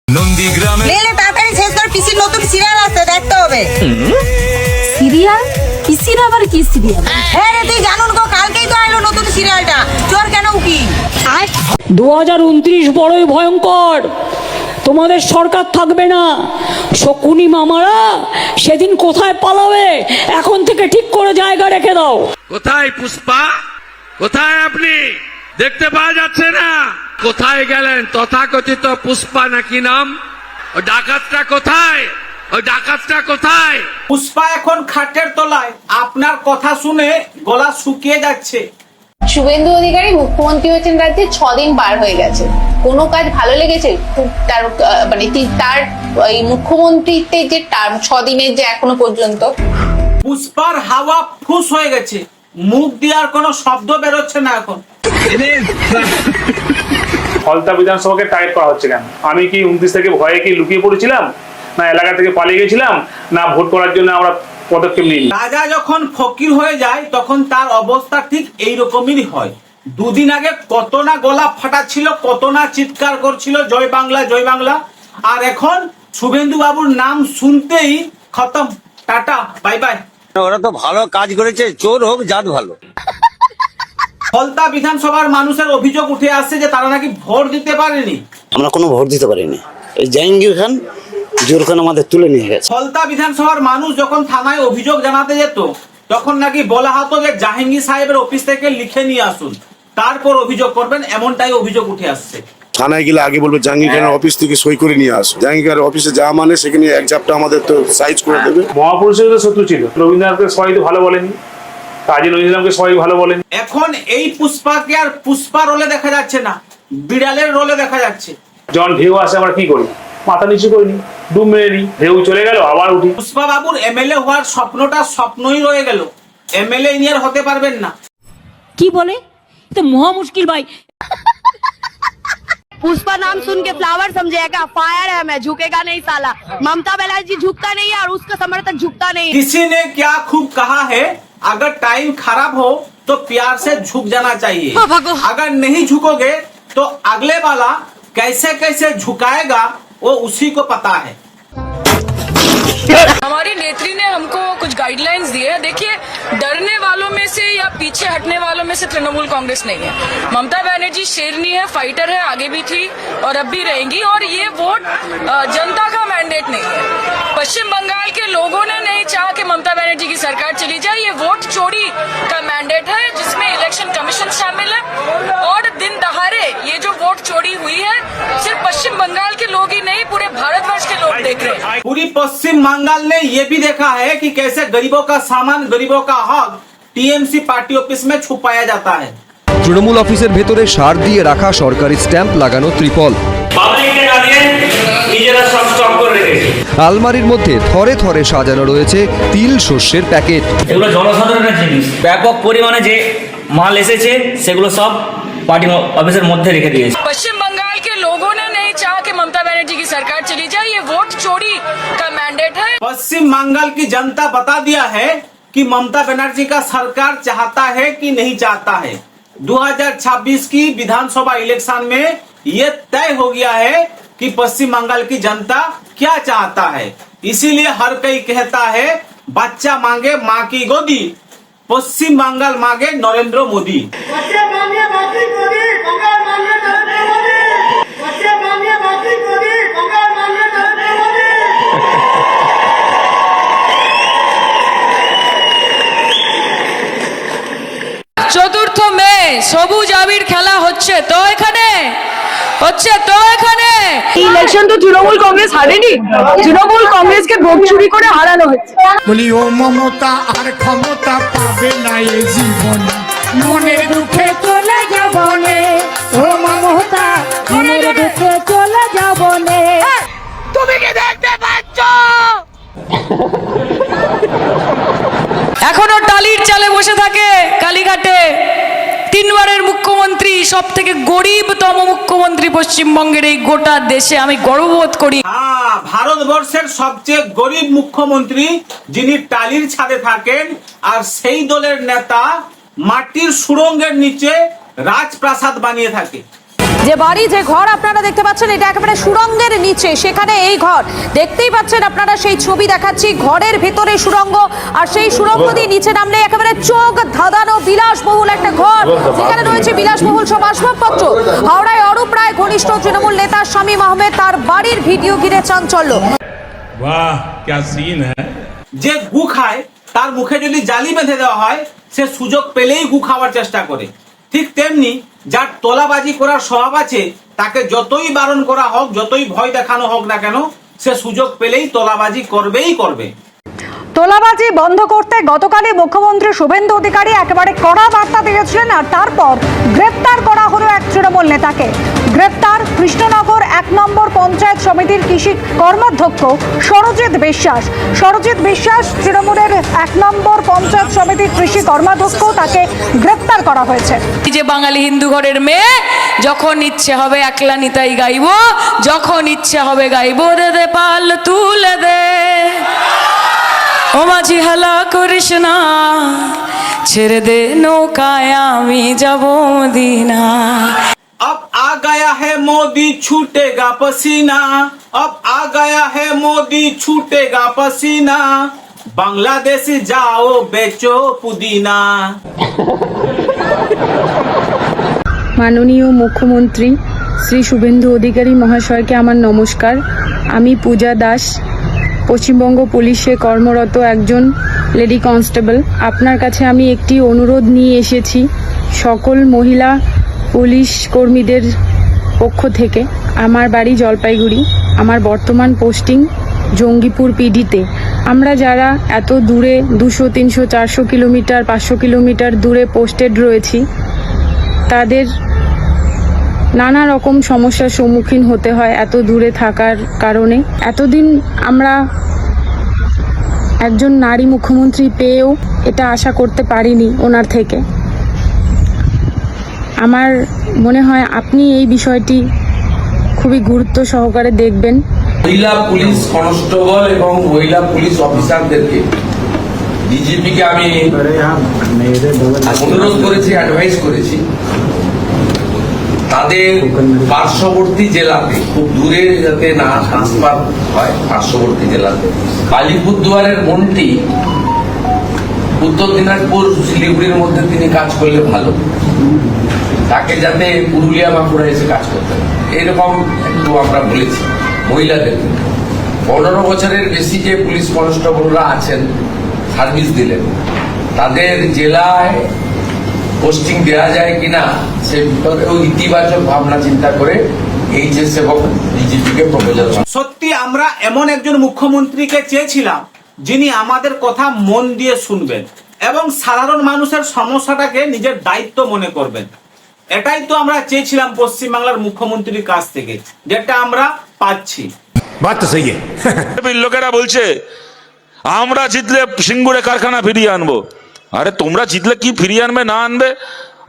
নন্দীগ্রামে লেলে তাড়াতাড়ি শেষ কর, পিসির নতুন সিরিয়াল আসছে, দেখতে হবে। সিরিয়াল? পিসির আবার কি সিরিয়াল? হ্যাঁ রে, তুই জানুন গো, কালকেই তো এলো নতুন সিরিয়ালটা, চোর কেন উকিল। 2029 বড়ই ভয়ঙ্কর। তোমাদের সরকার থাকবে না। শকুনি মামারা সেদিন কোথায় পালাবে, এখন থেকে ঠিক করে জায়গা রেখে দাও। কোথায় পুষ্পা? কোথায় আপনি? দেখতে পাওয়া যাচ্ছে না। কোথায় গেলেন তথাকথিত পুষ্পা নাকি নাম? ওই ডাকাতটা কোথায়? ওই ডাকাতটা কোথায়? পুষ্পা এখন খাটের তলায়। আপনার কথা শুনে গলা শুকিয়ে যাচ্ছে। শুভেন্দু অধিকারী মুখ্যমন্ত্রী হয়েছেন রাজ্যে 6 দিন পার হয়ে গেছে। কোনো কাজ ভালো লেগেছে? তার মানে তার এই মুখ্যমন্ত্রীতে যে টার্ম 6 দিনের যে এখনো পর্যন্ত পুষ্পার হাওয়া ফুস হয়ে গেছে, মুখ দিয়ে আর কোনো শব্দ বেরোচ্ছে না এখন। ফলতা বিধানসভাকে টার্গেট করা হচ্ছে কেন? আমি কি 29 থেকে ভয়ে কি লুকিয়ে পড়েছিলাম, না এলাকা থেকে পালিয়ে গেছিলাম, না ভোট করার জন্য আমরা পদক্ষেপ নিই? রাজা যখন ফকির হয়ে যায় তখন তার অবস্থা ঠিক এইরকমই হয়। দুদিন আগে কত না গলা ফাটা ছিল, কত না চিৎকার করছিল জয় বাংলা জয় বাংলা, আর এখন শুভেন্দু বাবুর নাম শুনতেই খতম, টাটা বাই বাই। ওরা তো ভালো কাজ করেছে, চোর হোক জাত ভালো। ফলতা বিধানসভার মানুষের অভিযোগ উঠে আসছে যে তারা নাকি ভোট দিতে পারেনি। আমরা কোনো ভোট দিতে পারিনি। এই জাহাঙ্গীর খান জোর খান আমাদের তুলে নিয়ে গেছে। ফলতা বিধানসভার মানুষ যখন থানায় অভিযোগ জানাতে যেত তখন নাকি বলা হতো যে জাহাঙ্গীর সাহেবের অফিস থেকে লিখে নিয়ে আসুন, তারপর অভিযোগ করবেন, এমনটাই অভিযোগ উঠে আসছে। থানায় গেলে আগে বলবে জাহাঙ্গীর খানের অফিস থেকে সই করে নিয়ে আসো। জাহাঙ্গীর খানের অফিসে যা মানে সেখানে এক ঝাপটা আমাদের তো সাইজ করে দেবে। মহাপুরুষের তো শত্রু ছিল। রবীন্দ্রনাথকে সবাই তো ভালো বলেনি, কাজী নজরুল ইসলামকে সবাই ভালো বলেন। এখন এই পুষ্পাকে আর পুষ্পা রোলে দেখা যাচ্ছে না, বিড়ালের রোলে দেখা যাচ্ছে। যখন ঢেউ আসে আমরা কি করি? মাথা নিচু করিনি, ডুব মেরে নি, ঢেউ চলে গেল আবার উঠি। পুষ্পা বাবুর এমএলএ হওয়ার স্বপ্নটা স্বপ্নই রয়ে গেল, এমএলএ নিয়ে আর হতে পারবেন না। কি বলে? তো মহা মুশকিল ভাই। पुष्पा नाम सुन के फ्लावर समझेगा, फायर है मैं, झुकेगा नहीं साला। ममता बनर्जी झुकता नहीं है और उसका समर्थक झुकता नहीं है। किसी ने क्या खूब कहा है, अगर टाइम खराब हो तो प्यार से झुक जाना चाहिए, अगर नहीं झुकोगे तो अगले वाला कैसे कैसे झुकाएगा वो उसी को पता है। हमारी नेत्री ने हमको कुछ गाइडलाइंस दिए हैं। देखिए, डरने वालों में से या पीछे हटने वालों में से तृणमूल कांग्रेस नहीं है। ममता बनर्जी शेरनी है, फाइटर है, आगे भी थी और अब भी रहेंगी, और ये वोट जनता का मैंडेट नहीं है। पश्चिम बंगाल के लोगों ने नहीं चाहा कि ममता बनर्जी की सरकार चली जाए। ये वोट चोरी का मैंडेट है जिसमें इलेक्शन कमीशन शामिल है, और दिन दहाड़े ये जो वोट चोरी हुई है सिर्फ पश्चिम बंगाल के लोग ही नहीं, पूरे भारतवर्ष के लोग देख रहे हैं। पूरी पश्चिम बंगाल ने ये भी देखा है कि कैसे गरीबों का सामान, गरीबों का हक टीएमसी पार्टी ऑफिस में छुपाया जाता है। তৃণমূল অফিসের ভেতরে সার দিয়ে রাখা সরকারি স্ট্যাম্প লাগানো ত্রিপল, আলমারির মধ্যে থরে থরে সাজানো রয়েছে তিল শস্যের প্যাকেট। এগুলো জনসাধারণের জিনিস। ব্যাপক পরিমাণে যে মাল এসেছে সেগুলো সব পার্টি অফিসের মধ্যে রেখে দিয়েছে। पश्चिम बंगाल के लोगों ने नहीं चाहा कि ममता बनर्जी की सरकार चली जाए। ये वोट चोरी का मैंडेट है। पश्चिम बंगाल की जनता बता दिया है कि ममता बनर्जी का सरकार चाहता है कि नहीं चाहता है। 2026 की विधानसभा इलेक्शन में ये तय हो गया है कि पश्चिम बंगाल की जनता क्या चाहता है। इसीलिए हर कोई कहता है बच्चा मांगे माँ की गोदी, पश्चिम बंगाल मांगे नरेंद्र मोदी। চতুর্থ মে সবুজ আবির খেলা হচ্ছে তো এখানে, ইলেকশন তো তৃণমূল কংগ্রেস হারেনি, তৃণমূল কংগ্রেসকে ভোট চুরি করে হারানো হচ্ছে। বলি ও মমতা আর ক্ষমতা পাবে না এই জীবনে, মনের দুঃখে চলে যাব নে, ও মমতা মনের দুঃখে চলে যাব নে। তুমি কি দেখতে পাচ্ছ? এখনো টালির চালে বসে থাকে কালীঘাটে 3 বারের মুখ্যমন্ত্রী, সব থেকে গরিবতম মুখ্যমন্ত্রী পশ্চিমবঙ্গের এই গোটা দেশে। আমি গর্ববোধ করি। হ্যাঁ, ভারতবর্ষের সবচেয়ে গরিব মুখ্যমন্ত্রী যিনি টালির ছাদে থাকেন, আর সেই দলের নেতা মাটির সুড়ঙ্গের নিচে রাজপ্রাসাদ বানিয়ে থাকে। যে বাড়ি, যে ঘর আপনারা দেখতে পাচ্ছেন, এটা একেবারে সুড়ঙ্গের নিচে, সেখানে এই ঘর দেখতেই পাচ্ছেন আপনারা, সেই ছবি দেখাচ্ছি, ঘরের ভেতরে সুড়ঙ্গ, আর সেই সুড়ঙ্গ দিয়ে নিচে নামলে একেবারে চোখ ধাঁধানো বিলাসবহুল একটা ঘর, যেখানে রয়েছে বিলাসবহুল সব আসবাবপত্র। হাওড়ায় অরূপ রায় ঘনিষ্ঠ তৃণমূল নেতা শামীম আহমেদ, তার বাড়ির ভিডিও ঘিরে চাঞ্চল্য। वाह क्या सीन है। যে গু খায় তার মুখে যদি জালি বেঁধে দেওয়া হয়, সে সুযোগ পেলেই গু খাওয়ার চেষ্টা করে। ঠিক তেমনি যার তোলাবাজি করার স্বভাব আছে, তাকে যতই বারণ করা হোক, যতই ভয় দেখানো হোক না কেন, সে সুযোগ পেলেই তোলাবাজি করবেই করবে। তোলাবাজি বন্ধ করতে গতকালই মুখ্যমন্ত্রী শুভেন্দু অধিকারী একেবারে কড়া বার্তা দিয়েছিলেন, আর তারপর গ্রেপ্তার করা হলো এক তৃণমূল নেতাকে। গ্রেপ্তার কৃষ্ণনগর 1 নম্বর পঞ্চায়েত সমিতির কৃষি কর্মাধ্যক্ষ সরজিৎ বিশ্বাস। সরজিৎ বিশ্বাস তৃণমূলের 1 নম্বর পঞ্চায়েত সমিতির কৃষি কর্মাধ্যক্ষ, তাকে গ্রেপ্তার করা হয়েছে। যে বাঙালি হিন্দু ঘরের মেয়ে, যখন ইচ্ছে হবে একলা নিতাই গাইবো, যখন ইচ্ছে হবে গাইবো, দে দে পাল তুলে দে, ও মাঝি হালা করিস না, ছেড়ে দে নৌকায় আমি যাব মদিনা। अब आ गया है मोदी छूटेगा पसीना, अब आ गया है मोदी छूटेगा पसीना, बांग्लादेश जाओ बेचो पुदीना। মাননীয় মুখ্যমন্ত্রী শ্রী শুভেন্দু অধিকারী মহাশয়কে আমার নমস্কার। আমি পূজা দাস, পশ্চিমবঙ্গ পুলিশে কর্মরত একজন লেডি কনস্টেবল। আপনার কাছে আমি একটি অনুরোধ নিয়ে এসেছি সকল মহিলা পুলিশ কর্মীদের পক্ষ থেকে। আমার বাড়ি জলপাইগুড়ি, আমার বর্তমান পোস্টিং জঙ্গিপুর পিডিতে। আমরা যারা এত দূরে 200, 300, 400 কিলোমিটার, 500 কিলোমিটার দূরে পোস্টেড রয়েছি, তাদের নানা রকম সমস্যার সম্মুখীন হতে হয় এত দূরে থাকার কারণে। এতদিন আমরা একজন নারী মুখ্যমন্ত্রী পেয়েও এটা আশা করতে পারিনি ওনার থেকে। আমার মনে হয় আপনি এই বিষয়টি খুবই গুরুত্ব সহকারে দেখবেন। মহিলা পুলিশ কনস্টেবল এবং মহিলা পুলিশ অফিসারদেরকে ডিজিপিকে আমি অনুরোধ করেছি, অ্যাডভাইস করেছি, তাদের পার্শ্ববর্তী জেলাতে, খুব দূরে যাতে না ট্রান্সফার হয়, পার্শ্ববর্তী জেলাতে। আলিপুরদুয়ারের মন্ত্রী উত্তর দিনাজপুর শিলিগুড়ির মধ্যে তিনি কাজ করলে ভালো, তাকে যাতে পুরুলিয়া বাঁকুড়া এসে কাজ করতে হবে, এরকম একটু আমরা বলেছি। মহিলাদের 15 বছরের বেশি যে পুলিশ কনস্টেবলরা আছেন, সার্ভিস দিলেন, তাদের জেলায় পোস্টিং দেওয়া যায় কিনা সে ব্যাপারে ইতিবাচক ভাবনা চিন্তা করে এইচএস এবং ডিজিপিকে প্রপোজাল। সত্যি আমরা এমন একজন মুখ্যমন্ত্রীকে চেয়েছিলাম যিনি আমাদের কথা মন দিয়ে শুনবেন এবং সাধারণ মানুষের সমস্যাটাকে নিজের দায়িত্ব মনে করবেন। এটাই তো আমরা চেয়েছিলাম পশ্চিমবাংলার মুখ্যমন্ত্রীর কাছ থেকে, যেটা আমরা পাচ্ছি। লোকেরা বলছে আমরা জিতলে সিঙ্গুরে কারখানা ফিরিয়ে আনবো। আরে তোমরা জিতলে কি ফিরিয়ে আনবে না আনবে,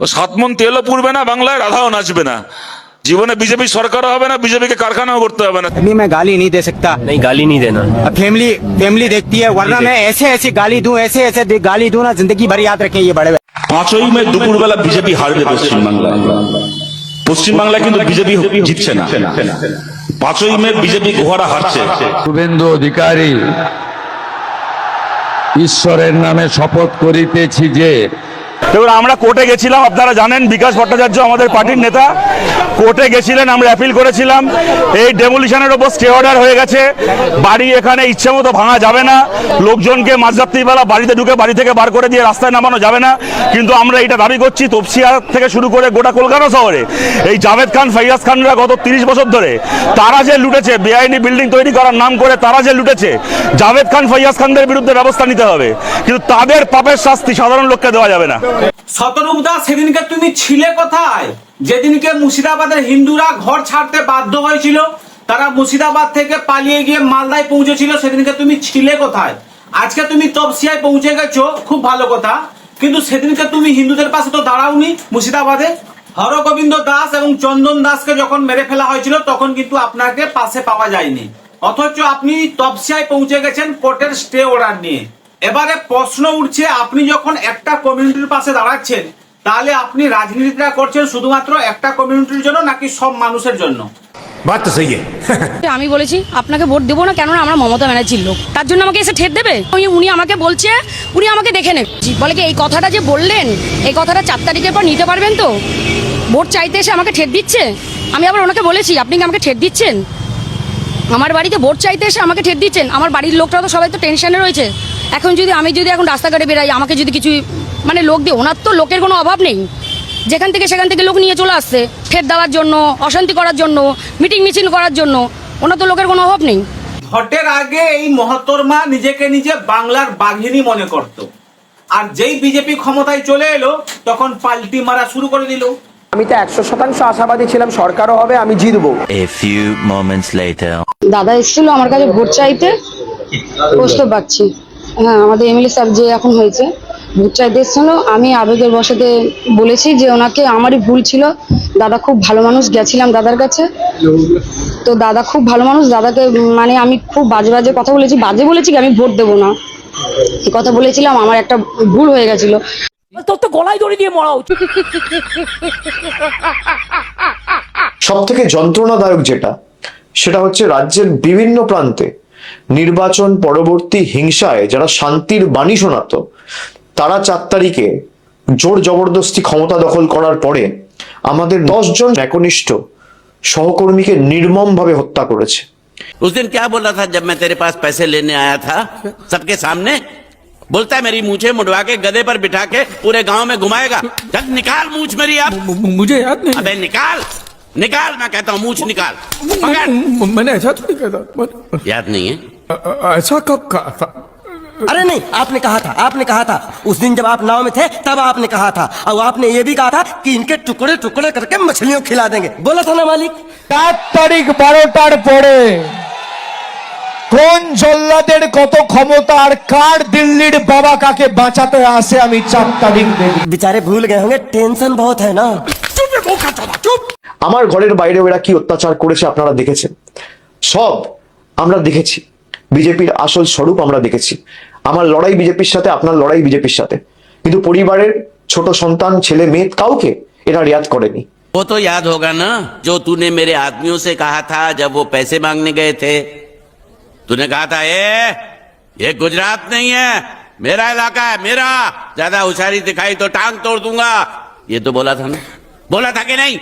ও 7 মণ তেলও পুড়বে না, বাংলায় রাধাও নাচবে না, জীবনে বিজেপি সরকারও হবে না, বিজেপিকে কারখানাও করতে হবে না। मैं गाली नहीं दे सकता, नहीं गाली नहीं देना, फैमिली देखती है, वरना मैं ऐसे गाली दूं, ऐसे गाली दूं ना, जिंदगी भर याद रखें ये बड़े। 5ই মে দুপুরবেলা বিজেপি হারবে পশ্চিমবাংলায়। পশ্চিমবাংলায় কিন্তু বিজেপি জিতছে না। 5ই মে বিজেপি ঘোড়া হারছে। শুভেন্দু অধিকারী ঈশ্বরের নামে শপথ করিতেছি যে, দেখুন আমরা কোর্টে গেছিলাম, আপনারা জানেন বিকাশ ভট্টাচার্য আমাদের পার্টির নেতা কোর্টে গেছিলেন, আমরা অ্যাপিল করেছিলাম। এই ডেমোলিশনের ওপর স্টে অর্ডার হয়ে গেছে, বাড়ি এখানে ইচ্ছে মতো ভাঙা যাবে না, লোকজনকে মাঝরাত্রিবেলা বাড়িতে ঢুকে বাড়ি থেকে বার করে দিয়ে রাস্তায় নামানো যাবে না। কিন্তু আমরা এটা দাবি করছি, তপসিয়া থেকে শুরু করে গোটা কলকাতা শহরে এই জাভেদ খান, ফাইয়াজ খানরা গত 30 বছর ধরে তারা যে লুটেছে, বেআইনি বিল্ডিং তৈরি করার নাম করে তারা যে লুটেছে, জাভেদ খান, ফাইয়াজ খানদের বিরুদ্ধে ব্যবস্থা নিতে হবে, কিন্তু তাদের পাপের শাস্তি সাধারণ লোককে দেওয়া যাবে না। শতরূপ দাস, সেদিনকে তুমি ছিলে কোথায়? যেদিনকে মুর্শিদাবাদের হিন্দুরা ঘর ছাড়তে বাধ্য হয়েছিল, তারা মুর্শিদাবাদ থেকে পালিয়ে গিয়ে মালদায় পৌঁছেছিল, সেদিনকে তুমি ছিলে কোথায়? আজকে তুমি তপসিয়ায় পৌঁছে গেছো, খুব ভালো কথা, কিন্তু সেদিনকে তুমি হিন্দুদের পাশে তো দাঁড়াওনি। মুর্শিদাবাদে হরগোবিন্দ দাস এবং চন্দন দাসকে যখন মেরে ফেলা হয়েছিল, তখন কিন্তু আপনাকে পাশে পাওয়া যায়নি, অথচ আপনি তপসিয়ায় পৌঁছে গেছেন কোর্টের স্টে অর্ডার নিয়ে। এবারে প্রশ্ন উঠছে, আপনি যখন একটা কমিউনিটির পাশে দাঁড়াচ্ছেন, তাহলে আপনি রাজনীতিটা করছেন শুধুমাত্র একটা কমিউনিটির জন্য নাকি সব মানুষের জন্য? বাত তো সহি আমি বলেছি আপনাকে ভোট দেবো না, কেননা আমরা মমতা ব্যানার্জির লোক, তার জন্য আমাকে এসে ঠেট দেবে? উনি আমাকে বলছে, উনি আমাকে দেখে নেন, বলে কি এই কথাটা যে বললেন এই কথাটা 4 তারিখের পর নিতে পারবেন তো? ভোট চাইতে এসে আমাকে ঠেট দিচ্ছে। আমি আবার ওনাকে বলেছি আপনি কি আমাকে ঠেট দিচ্ছেন? আমার বাড়িতে ভোট চাইতে এসে আমাকে ঠেট দিচ্ছেন। আমার বাড়ির লোকরা তো সবাই তো টেনশনে রয়েছে। এখন যদি আমি এখন রাস্তাঘাটে বেরাই, আমাকে যদি কিছু মানে লোক দিয়ে, ওনার তো লোকের কোনো অভাব নেই, যেখান থেকে সেখান থেকে লোক নিয়ে চলে আসছে ঠেট দেওয়ার জন্য, অশান্তি করার জন্য, মিটিং মিছিল করার জন্য। ওনার তো লোকের কোনো অভাব নেই। ভোটের আগে এই মহতরমা নিজেকে নিজে বাংলার বাঘিনী মনে করত, আর যেই বিজেপি ক্ষমতায় চলে এলো তখন পাল্টি মারা শুরু করে দিল। আমি তো 100% আশাবাদী ছিলাম সরকারও হবে, আমি জিতবো। দাদা এসেছিল আমার কাছে ভোট চাইতে, বুঝতে পারছি। হ্যাঁ, আমাদের এমএলএ সাহেব যে এখন হয়েছে, ভোট চাইতে এসেছিল। আমি আবেগের বশতে বলেছি যে ওনাকে, আমারই ভুল ছিল। দাদা খুব ভালো মানুষ, গেছিলাম দাদার কাছে, তো দাদা খুব ভালো মানুষ। দাদাকে মানে আমি খুব বাজে বাজে কথা বলেছি, বাজে বলেছি কি আমি ভোট দেবো না, এই কথা বলেছিলাম। আমার একটা ভুল হয়ে গেছিল। তোর তো গলায় দড়ি দিয়ে মরা উচিত। সব থেকে যন্ত্রণাদায়ক যেটা, সেটা হচ্ছে রাজ্যের বিভিন্ন প্রান্তে নির্বাচন পরবর্তী হিংসায় যারা শান্তির বাণী শোনাতো, তারা 4 তারিখে জোর জবরদস্তি ক্ষমতা দখল করার পরে আমাদের 10 জন একনিষ্ঠ সহকর্মীকে নির্মমভাবে হত্যা করেছে। उस दिन क्या बोला था जब मैं तेरे पास पैसे लेने आया था सबके सामने? बोलता है मेरी मूछें मुड़वा के गधे पर बिठा के पूरे गांव में घुमाएगा। चल निकाल मूछ मेरी अब। मुझे याद नहीं। अबे निकाल निकाल, मैं कहता हूँ मूछ निकाल। पकड़। मैंने ऐसा थोड़ी कहा था। याद नहीं है? ऐसा कब कहा था? अरे नहीं, आपने कहा था उस दिन जब आप नाव में थे तब आपने कहा था, और आपने ये भी कहा था कि इनके टुकड़े टुकड़े करके मछलियों खिला देंगे। बोला था ना मालिक? 4 तारीख 12টার পরে কোন জল্লাদের কত ক্ষমতা আর কার দিল্লির বাবা কাকে বাঁচাতে আসে আমি 4 তারিখ দেখি। बेचारे भूल गए होंगे, टेंशन बहुत है ना। আমার ঘরের বাইরে ওরা কি অত্যাচার করেছে আপনারা দেখেছেন, সব আমরা দেখেছি। বিজেপির আসল স্বরূপ আমরা দেখেছি। আমার লড়াই বিজেপির সাথে, আপনার লড়াই বিজেপির সাথে, কিন্তু পরিবারের ছোট সন্তান, ছেলে মেয়ে কাউকে এরা রিয়াদ করেনি। वो तो याद होगा ना जो तूने मेरे आदमियों से कहा था जब वो पैसे मांगने गए थे। तूने कहा था ये गुजरात नहीं है, मेरा इलाका है, मेरा, ज्यादा होशियारी दिखाई तो टांग तोड़ दूंगा। ये तो बोला था ना, बोला था कि नहीं?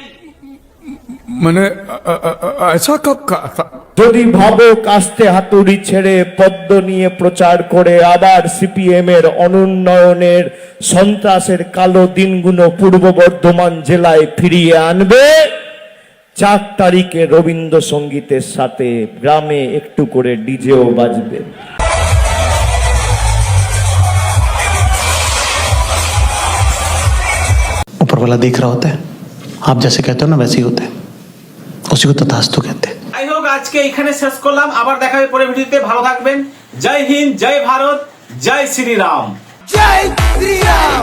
मैंने ऐसा कब कहा था? যদি ভাবো কাস্তে হাতুড়ি ছেড়ে পদ্ম নিয়ে প্রচার করে আবার সিপিএম এর অনুন্নয়নের সন্ত্রাসের কালো দিনগুলো পূর্ব বর্ধমান জেলায় ফিরিয়ে আনবে, 4 তারিখে রবীন্দ্রসঙ্গীতের সাথে গ্রামে একটু করে ডিজেও বাজবে। ऊपर वाला देख रहा होता है, आप जैसे कहते हो ना वैसे ही होता है, उसी को तथास्तु कहते हैं। যাই হোক, আজকে এখানে শেষ করলাম, আবার দেখা হবে পরের ভিডিওতে। ভালো থাকবেন। জয় হিন্দ, জয় ভারত, জয় শ্রীরাম। জয় শ্রীরাম।